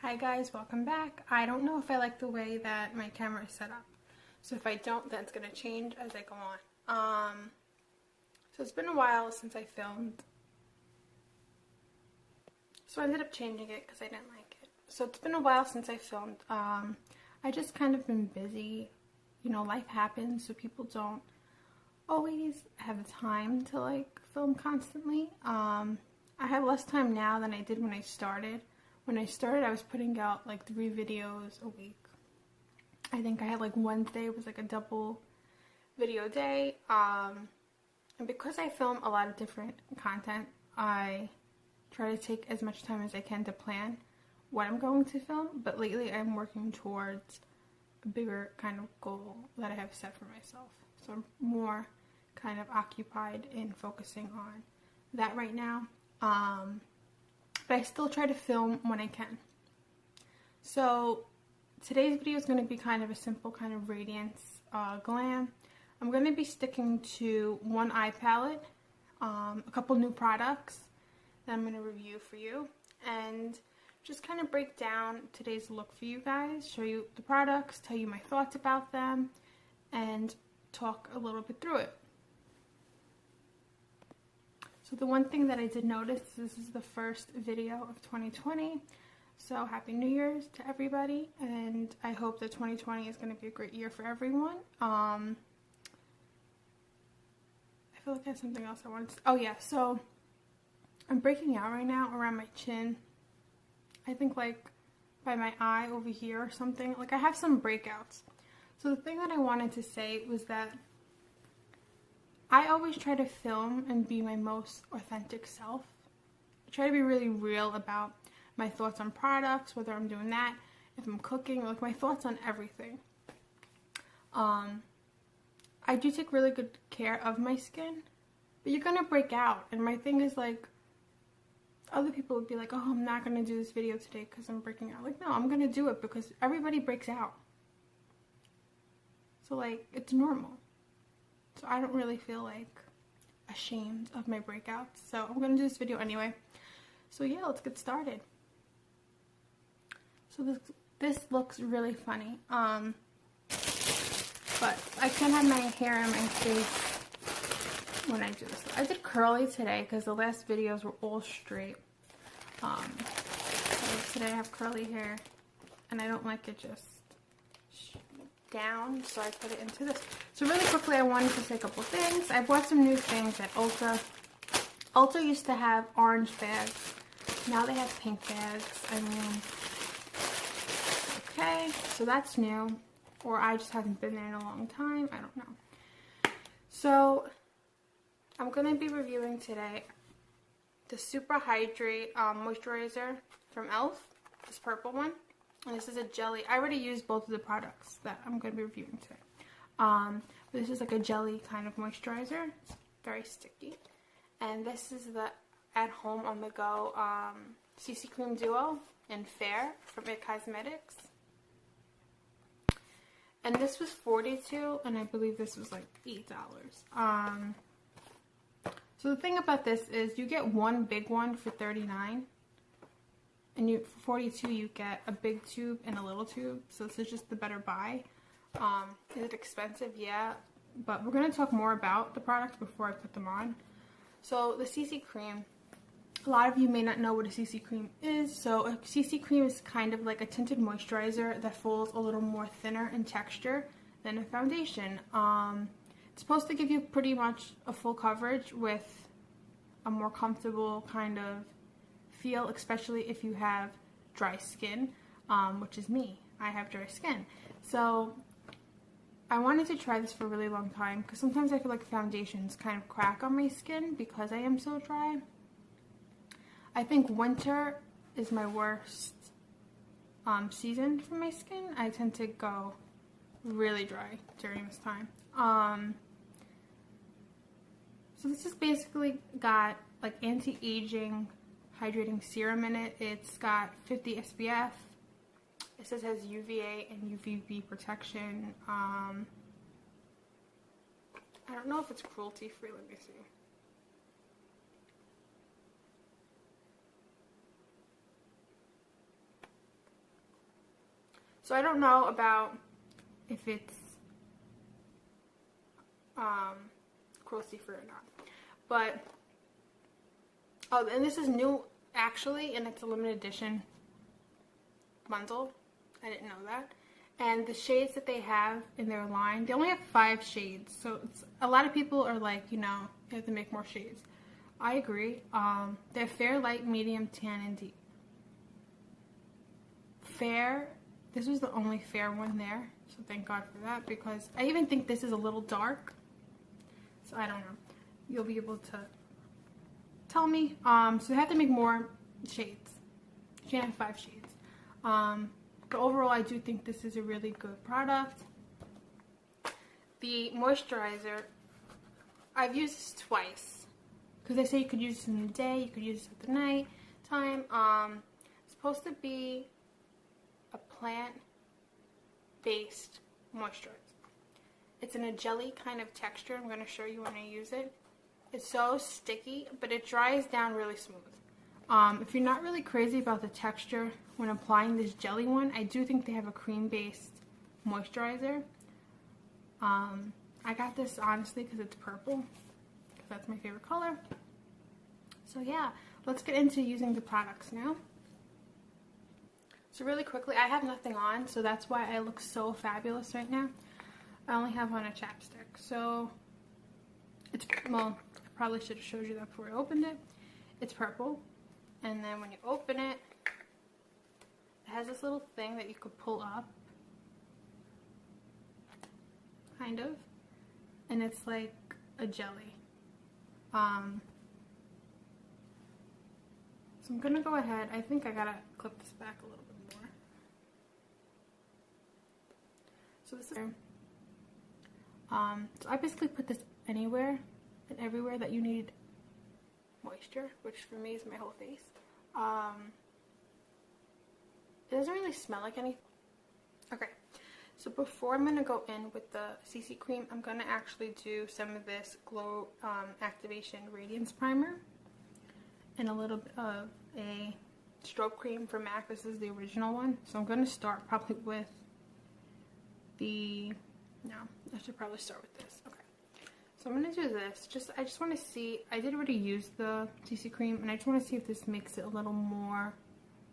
Hi guys, welcome back. I don't know if I like the way that my camera is set up. So if I don't, that's going to change as I go on. So it's been a while since I filmed. So I ended up changing it because I didn't like it. So it's been a while since I filmed. I just kind of been busy. You know, life happens, so people don't always have the time to like film constantly. I have less time now than I did when I started. When I started, I was putting out like 3 videos a week. I think I had like Wednesday was like a double video day. And because I film a lot of different content, I try to take as much time as I can to plan what I'm going to film. But lately I'm working towards a bigger kind of goal that I have set for myself. So I'm more kind of occupied in focusing on that right now. But I still try to film when I can. So today's video is going to be kind of a simple kind of radiance glam. I'm going to be sticking to one eye palette, a couple new products that I'm going to review for you, and just kind of break down today's look for you guys, show you the products, tell you my thoughts about them, and talk a little bit through it. So the one thing that I did notice, this is the first video of 2020. So Happy New Year's to everybody, and I hope that 2020 is going to be a great year for everyone. I feel like I have something else I wanted to... Oh yeah, so I'm breaking out right now around my chin. I think like by my eye over here or something. Like I have some breakouts. So the thing that I wanted to say was that I always try to film and be my most authentic self. I try to be really real about my thoughts on products, whether I'm doing that, if I'm cooking, like my thoughts on everything. I do take really good care of my skin, but you're gonna break out. And my thing is like, other people would be like, oh, I'm not gonna do this video today because I'm breaking out. Like, no, I'm gonna do it because everybody breaks out. So like, it's normal. So I don't really feel like ashamed of my breakouts. So I'm going to do this video anyway. So yeah, let's get started. So this looks really funny. But I can't have my hair in my face when I do this. I did curly today because the last videos were all straight. So today I have curly hair and I don't like it just down, so I put it into this. So really quickly, I wanted to say a couple things. I bought some new things at Ulta. Ulta used to have orange bags. Now they have pink bags. I mean, okay, so that's new. Or I just haven't been there in a long time. I don't know. So I'm going to be reviewing today the Super Hydrate moisturizer from e.l.f. This purple one. And this is a jelly. I already used both of the products that I'm going to be reviewing today. But this is like a jelly kind of moisturizer. It's very sticky. And this is the At Home on the Go CC Cream Duo in Fair from IT Cosmetics. And this was $42, and I believe this was like $8. So the thing about this is you get one big one for $39. And for 42 you get a big tube and a little tube, so this is just the better buy. Is it expensive? Yeah, but we're going to talk more about the products before I put them on. So the CC cream, a lot of you may not know what a CC cream is. So a CC cream is kind of like a tinted moisturizer that falls a little more thinner in texture than a foundation. It's supposed to give you pretty much a full coverage with a more comfortable kind of feel, especially if you have dry skin, which is me. I have dry skin. So I wanted to try this for a really long time because sometimes I feel like foundations kind of crack on my skin because I am so dry. I think winter is my worst season for my skin. I tend to go really dry during this time. So this is basically got like anti-aging hydrating serum in it. It's got 50 SPF. It says it has UVA and UVB protection. I don't know if it's cruelty free. Let me see. So I don't know about if it's cruelty free or not. But, oh, and this is new actually, and it's a limited edition bundle. I didn't know that. And the shades that they have in their line, they only have 5 shades. So it's, a lot of people are like, you know, you have to make more shades. I agree. They're fair, light, medium, tan, and deep. Fair, this was the only fair one there. So thank God for that, because I even think this is a little dark. So I don't know. You'll be able to tell me. So you have to make more shades. You can't have 5 shades. But overall, I do think this is a really good product. The moisturizer, I've used this twice. Because they say you could use this in the day, you could use this at the night time. It's supposed to be a plant-based moisturizer. It's in a jelly kind of texture. I'm going to show you when I use it. It's so sticky, but it dries down really smooth. If you're not really crazy about the texture when applying this jelly one, I do think they have a cream-based moisturizer. I got this honestly because it's purple, because that's my favorite color. So yeah, let's get into using the products now. So really quickly, I have nothing on, so that's why I look so fabulous right now. I only have on a chapstick, so it's, well, I probably should have showed you that before I opened it. It's purple, and then when you open it, it has this little thing that you could pull up, kind of, and it's like a jelly. So I'm gonna go ahead, I think I gotta clip this back a little bit more. So this is, so I basically put this anywhere and everywhere that you need moisture, which for me is my whole face. It doesn't really smell like anything. Okay, so before I'm gonna go in with the CC cream, I'm gonna actually do some of this Glow Activation Radiance Primer and a little bit of a strobe cream from MAC. This is the original one. So I'm gonna start probably with the, no, I should probably start with this. Okay. So I'm gonna do this. I just want to see. I did already use the CC cream, and I just want to see if this makes it a little more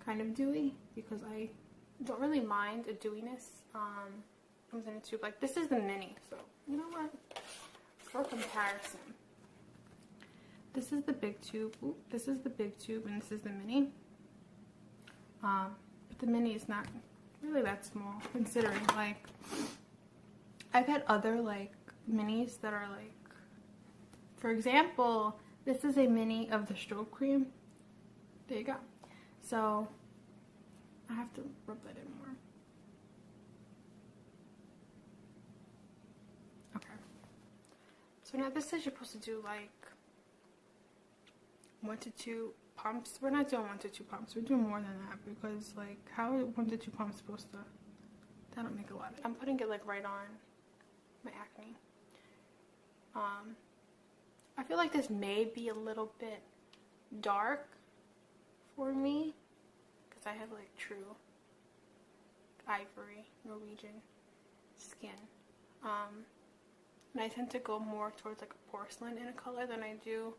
kind of dewy, because I don't really mind a dewiness. Comes in a tube. Like, this is the mini, so you know what? For comparison, this is the big tube. Ooh, this is the big tube, and this is the mini. But the mini is not really that small, considering, like, I've had other like minis that are like, for example, this is a mini of the strobe cream. There you go. So I have to rub that in more. Okay. So now this says you're supposed to do like 1 to 2 pumps. We're not doing 1 to 2 pumps. We're doing more than that, because like, how are 1 to 2 pumps supposed to? That don't make a lot of. I'm putting it like right on my acne. I feel like this may be a little bit dark for me, because I have like true ivory Norwegian skin. And I tend to go more towards like a porcelain in a color than I do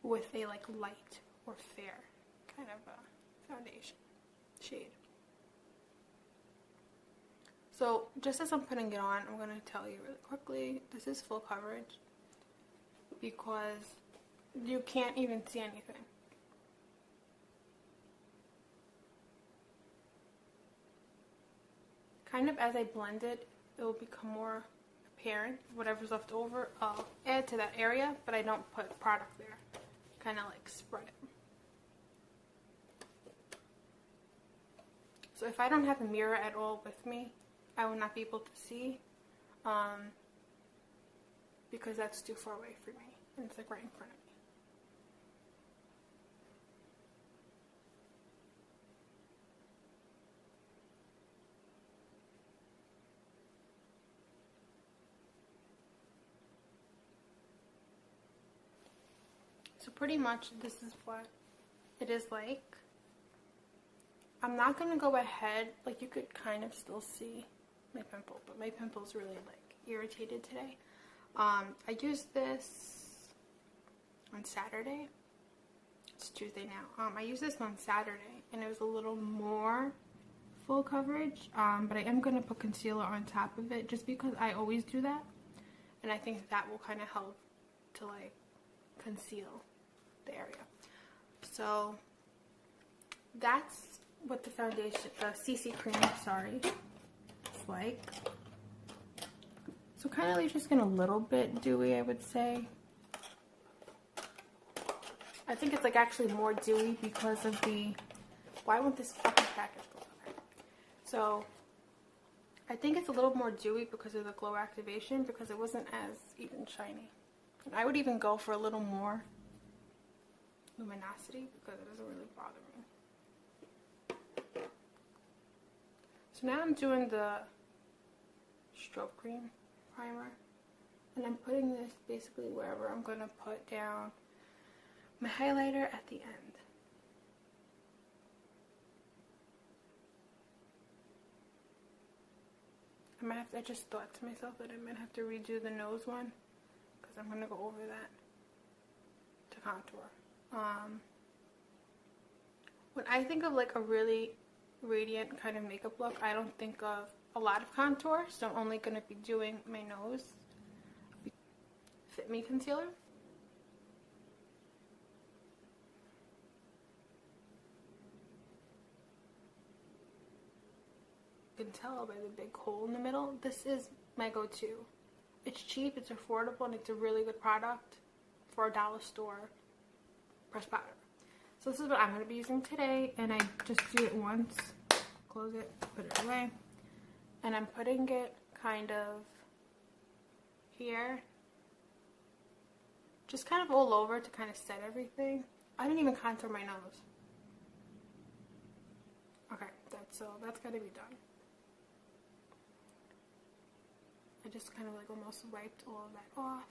with a like light or fair kind of a foundation shade. So just as I'm putting it on, I'm going to tell you really quickly, this is full coverage, because you can't even see anything. Kind of as I blend it, it will become more apparent. Whatever's left over, I'll add to that area, but I don't put product there. Kind of like spread it. So if I don't have a mirror at all with me, I will not be able to see, because that's too far away for me, and it's like right in front of me. So pretty much this is what it is like. I'm not going to go ahead, like you could kind of still see my pimple, but my pimple's really like irritated today. I used this on Saturday. It's Tuesday now. I used this on Saturday and it was a little more full coverage, but I am going to put concealer on top of it just because I always do that, and I think that will kind of help to like conceal the area. So that's what the foundation, the CC cream, sorry, it's like. So kind of like just getting a little bit dewy, I would say. I think it's like actually more dewy because of the, why won't this fucking package go over? So I think it's a little more dewy because of the glow activation, because it wasn't as even shiny. And I would even go for a little more luminosity because it doesn't really bother me. So now I'm doing the strobe cream primer, and I'm putting this basically wherever I'm going to put down my highlighter at the end. I just thought to myself that I might have to redo the nose one because I'm going to go over that to contour. When I think of like a really radiant kind of makeup look, I don't think of a lot of contour, so I'm only going to be doing my nose Fit Me concealer. You can tell by the big hole in the middle. This is my go-to. It's cheap, it's affordable, and it's a really good product for a dollar store pressed powder. So this is what I'm going to be using today, and I just do it once, close it, put it away, and I'm putting it kind of here, just kind of all over to kind of set everything. I didn't even contour my nose. Okay, that's got to be done. I just kind of like almost wiped all of that off.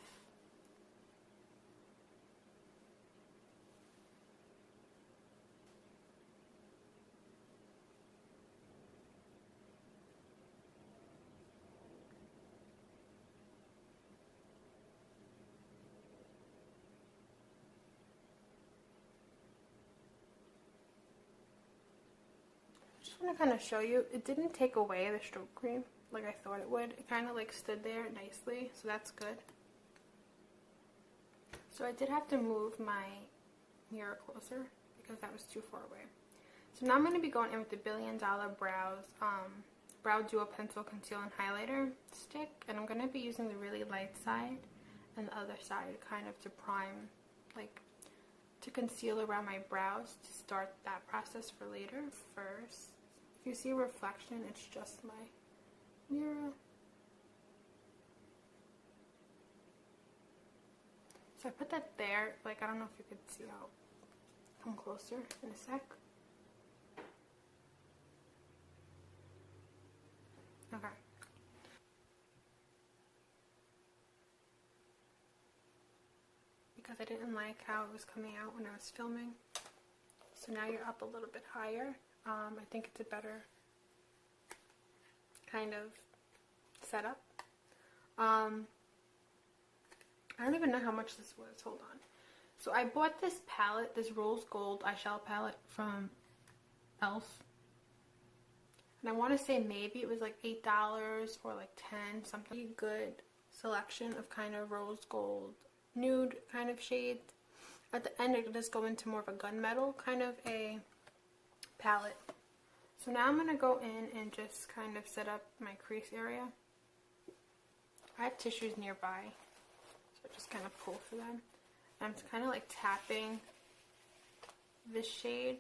I just want to kind of show you, it didn't take away the strobe cream like I thought it would. It kind of like stood there nicely, so that's good. So I did have to move my mirror closer because that was too far away. So now I'm going to be going in with the $1 Billion Brows Brow Duo Pencil Conceal and Highlighter stick, and I'm going to be using the really light side and the other side kind of to prime, like to conceal around my brows to start that process for later. First, if you see a reflection, it's just my mirror. So I put that there, like I don't know if you could see, I'll come closer in a sec. Okay. Because I didn't like how it was coming out when I was filming. So now you're up a little bit higher. I think it's a better kind of setup. I don't even know how much this was. Hold on. So I bought this palette, this Rose Gold eyeshadow palette from e.l.f. And I want to say maybe it was like $8 or like $10, something. Good selection of kind of rose gold, nude kind of shades. At the end it does go into more of a gunmetal kind of a palette. So now I'm going to go in and just kind of set up my crease area. I have tissues nearby, so I just kind of pull for them. I'm kind of like tapping this shade.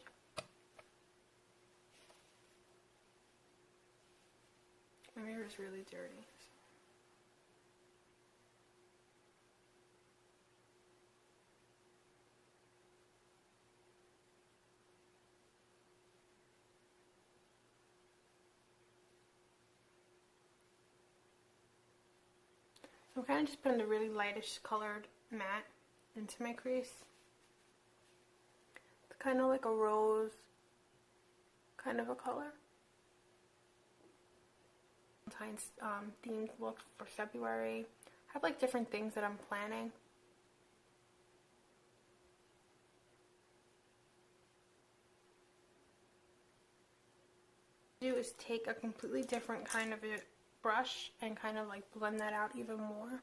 My mirror is really dirty. So I'm kind of just putting the really lightish colored matte into my crease. It's kind of like a rose kind of a color. Valentine's themed look for February. I have like different things that I'm planning. Do is take a completely different kind of a brush and kind of like blend that out even more.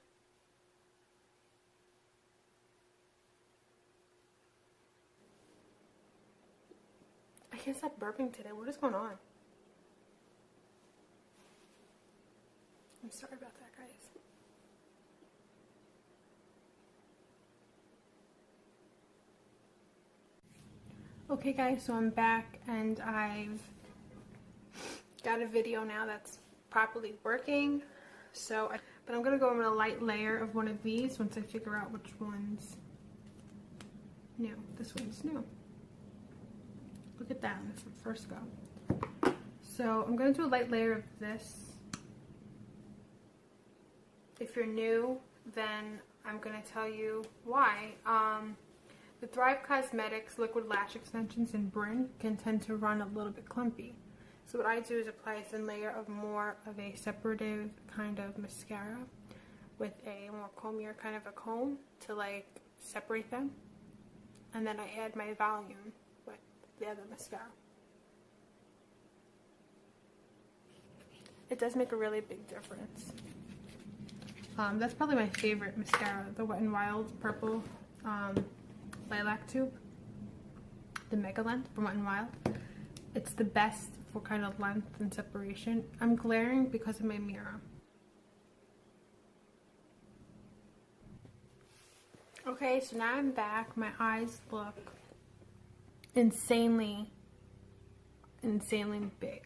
I can't stop burping today. What is going on? I'm sorry about that, guys. Okay guys, so I'm back and I've got a video now that's properly working. But I'm gonna go in a light layer of one of these once I figure out which one's new. This one's new. Look at that, that's the first go. So I'm gonna do a light layer of this. If you're new, then I'm gonna tell you why. The Thrive Cosmetics Liquid Lash Extensions in Bryn can tend to run a little bit clumpy. So what I do is apply a thin layer of more of a separative kind of mascara with a more combier kind of a comb to like separate them. And then I add my volume with the other mascara. It does make a really big difference. That's probably my favorite mascara, the Wet n Wild Purple Lilac Tube, the Mega Length from Wet n Wild. It's the best for kind of length and separation. I'm glaring because of my mirror. Okay, so now I'm back. My eyes look insanely big.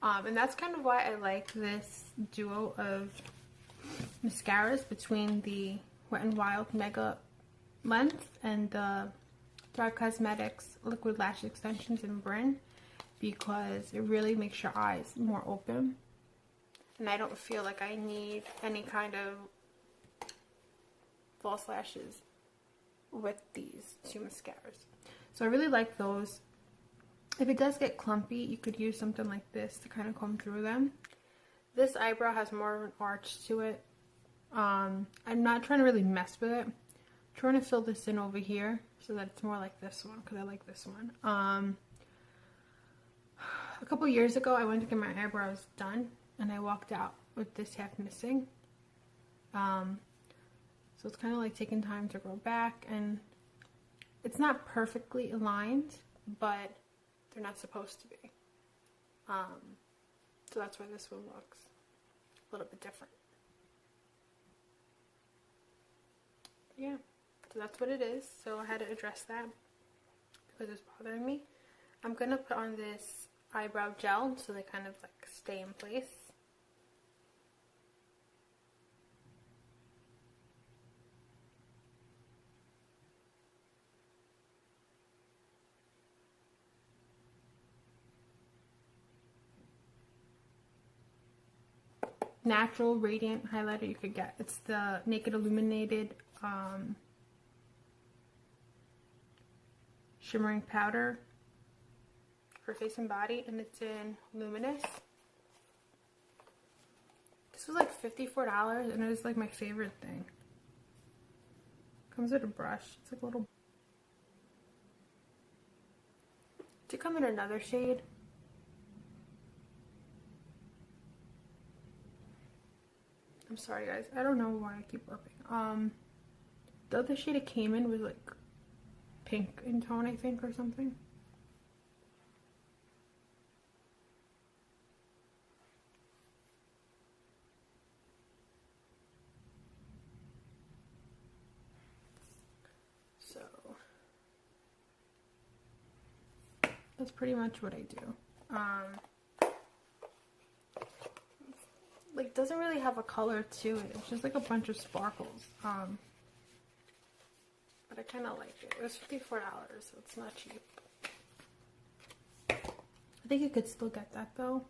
And that's kind of why I like this duo of mascaras between the Wet n Wild Mega Length and the Thrive Cosmetics Liquid Lash Extensions in Bryn, because it really makes your eyes more open. And I don't feel like I need any kind of false lashes with these two mascaras. So I really like those. If it does get clumpy, you could use something like this to kind of comb through them. This eyebrow has more of an arch to it. I'm not trying to really mess with it. I'm trying to fill this in over here so that it's more like this one, because I like this one. A couple years ago, I went to get my eyebrows done, and I walked out with this half missing. So it's kind of like taking time to grow back, and it's not perfectly aligned, but they're not supposed to be. So that's why this one looks a little bit different. Yeah, so that's what it is. So I had to address that because it's bothering me. I'm gonna put on this eyebrow gel so they kind of like stay in place. Natural radiant highlighter you could get. It's the Naked Illuminated shimmering powder for face and body, and it's in Luminous. This was like $54, and it is like my favorite thing. Comes with a brush. It's like a little. To come in another shade. I'm sorry guys, I don't know why I keep burping. The other shade it came in was like pink in tone, I think, or something. So that's pretty much what I do. Like, doesn't really have a color to it. It's just like a bunch of sparkles. But I kind of like it. It was $54, so it's not cheap. I think you could still get that though.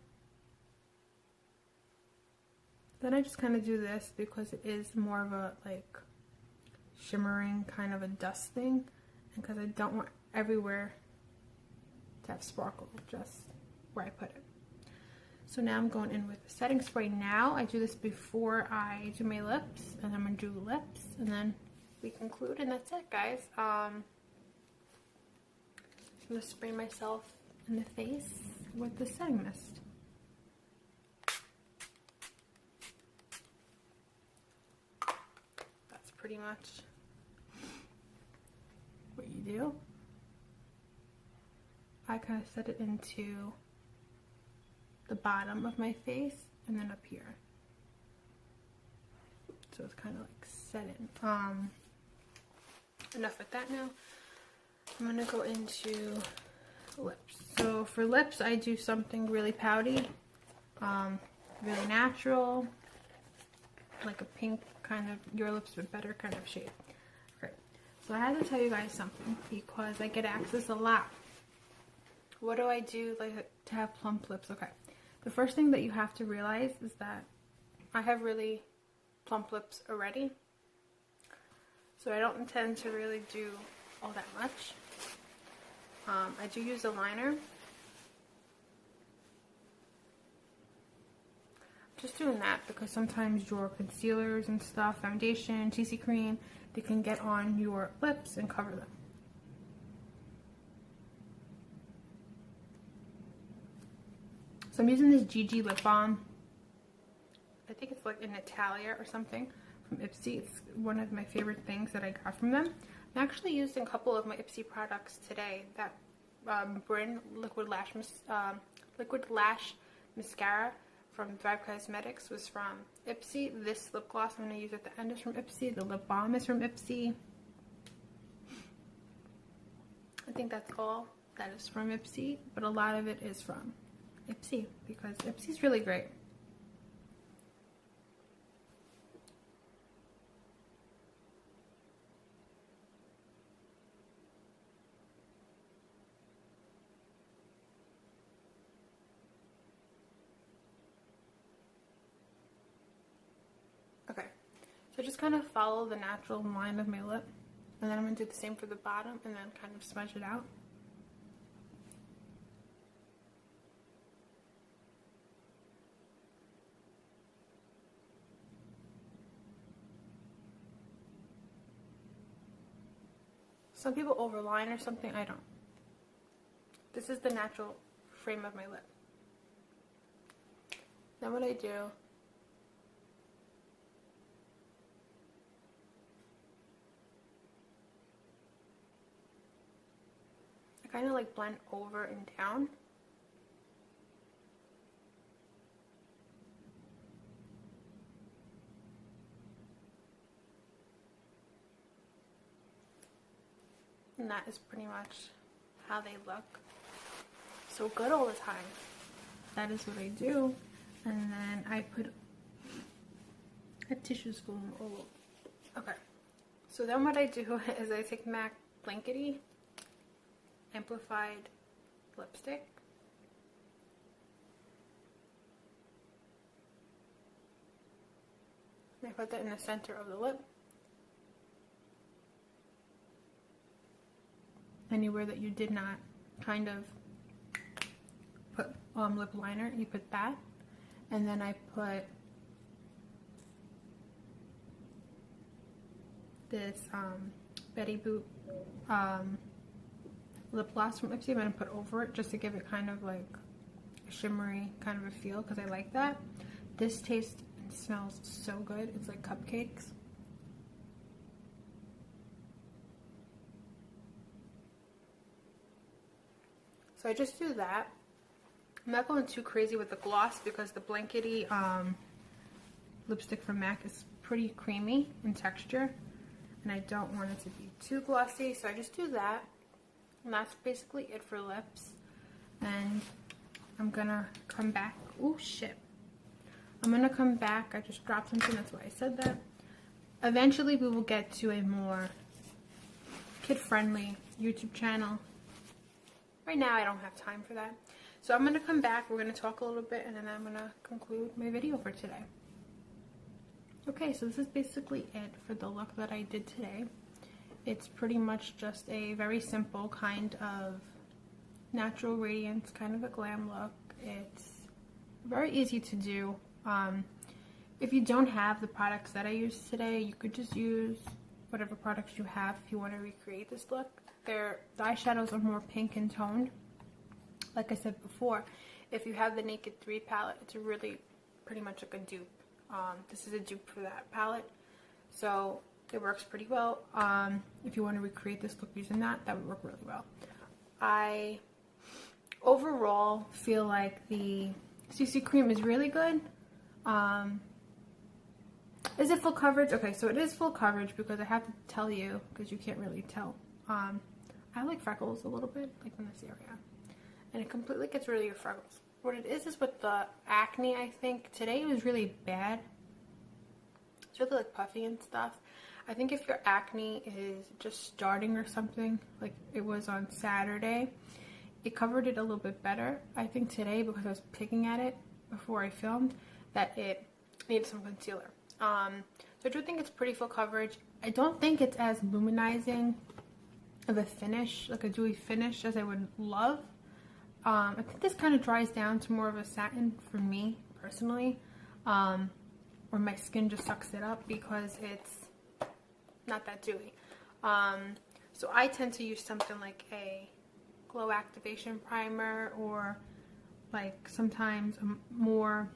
Then I just kind of do this because it is more of a like shimmering kind of a dust thing, and because I don't want everywhere to have sparkle just where I put it. So now I'm going in with the setting spray now. I do this before I do my lips, and I'm going to do lips, and then we conclude, and that's it, guys. I'm going to spray myself in the face with the setting mist. That's pretty much what you do. I kind of set it into the bottom of my face and then up here. So it's kind of like set in. Enough with that now. I'm going to go into lips. So for lips, I do something really pouty, really natural, like a pink kind of Your Lips But Better kind of shade. Great. So I had to tell you guys something because I get asked this a lot. What do I do like to have plump lips? Okay. The first thing that you have to realize is that I have really plump lips already. So I don't intend to really do all that much. I do use a liner. Just doing that because sometimes your concealers and stuff, foundation, CC cream, they can get on your lips and cover them. So I'm using this Gigi lip balm. I think it's like in Italia or something from Ipsy. It's one of my favorite things that I got from them. I'm actually using a couple of my Ipsy products today. That Bryn Liquid Lash Mascara from Thrive Cosmetics was from Ipsy. This lip gloss I'm going to use at the end is from Ipsy. The lip balm is from Ipsy. I think that's all that is from Ipsy, but a lot of it is from Ipsy because Ipsy's really great. Okay, so just kind of follow the natural line of my lip, and then I'm going to do the same for the bottom and then kind of smudge it out. Some people overline or something, I don't. This is the natural frame of my lip. Then what I do, I kind of like blend over and down. And that is pretty much how they look. So good all the time. That is what I do. And then I put a tissue spoon all over. Okay. So then what I do is I take MAC Blankety Amplified Lipstick. And I put that in the center of the lip. Anywhere that you did not kind of put lip liner, you put that. And then I put this Betty Boop lip gloss from Ipsy. I'm going to put over it just to give it kind of like a shimmery kind of a feel because I like that. This tastes and smells so good. It's like cupcakes. So I just do that. I'm not going too crazy with the gloss because the Blankety lipstick from MAC is pretty creamy in texture. And I don't want it to be too glossy. So I just do that. And that's basically it for lips. And I'm going to come back. Oh, shit. I'm going to come back. I just dropped something. That's why I said that. Eventually, we will get to a more kid-friendly YouTube channel. Right now, I don't have time for that. So I'm going to come back. We're going to talk a little bit. And then I'm going to conclude my video for today. Okay, so this is basically it for the look that I did today. It's pretty much just a very simple kind of natural radiance, kind of a glam look. It's very easy to do. If you don't have the products that I used today, you could just use whatever products you have if you want to recreate this look. The eyeshadows are more pink in tone. Like I said before, if you have the Naked 3 palette, it's really pretty much like a dupe. This is a dupe for that palette, so it works pretty well. If you want to recreate this look using that, that would work really well. I overall feel like the CC cream is really good. Is it full coverage? Okay, so it is full coverage because I have to tell you, because you can't really tell. I have like freckles a little bit, like in this area. And it completely gets rid of your freckles. What it is with the acne, I think. Today it was really bad. It's really like puffy and stuff. I think if your acne is just starting or something, like it was on Saturday, it covered it a little bit better. I think today, because I was picking at it before I filmed, that it needed some concealer. So I do think it's pretty full coverage. I don't think it's as luminizing of a finish, like a dewy finish, as I would love. I think this kind of dries down to more of a satin for me personally, where my skin just sucks it up because it's not that dewy. So I tend to use something like a glow activation primer, or like sometimes a more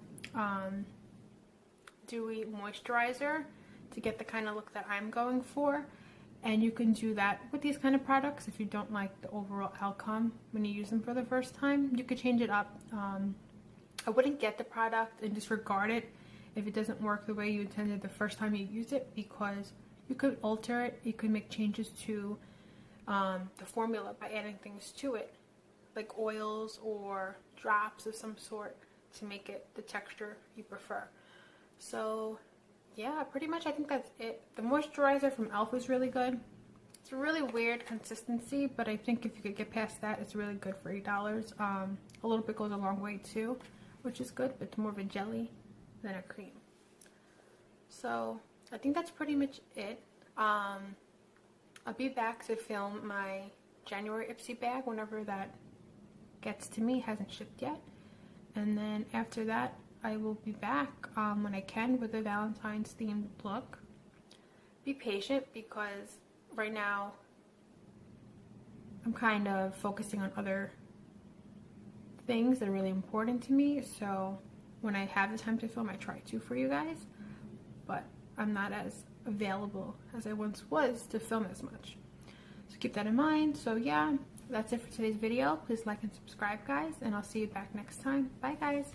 dewy moisturizer to get the kind of look that I'm going for. And you can do that with these kind of products. If you don't like the overall outcome when you use them for the first time, you could change it up. I wouldn't get the product and disregard it if it doesn't work the way you intended the first time you use it, because you could alter it. You could make changes to the formula by adding things to it, like oils or drops of some sort, to make it the texture you prefer. So yeah, pretty much I think that's it. The moisturizer from e.l.f. is really good. It's a really weird consistency, but I think if you could get past that, it's really good for $8. A little bit goes a long way too, which is good, but it's more of a jelly than a cream. So I think that's pretty much it. I'll be back to film my January Ipsy bag whenever that gets to me. It hasn't shipped yet. And then after that, I will be back when I can with a Valentine's themed look. Be patient, because right now I'm kind of focusing on other things that are really important to me. So when I have the time to film, I try to for you guys, but I'm not as available as I once was to film as much. So keep that in mind. So yeah, that's it for today's video. Please like and subscribe, guys, and I'll see you back next time. Bye, guys.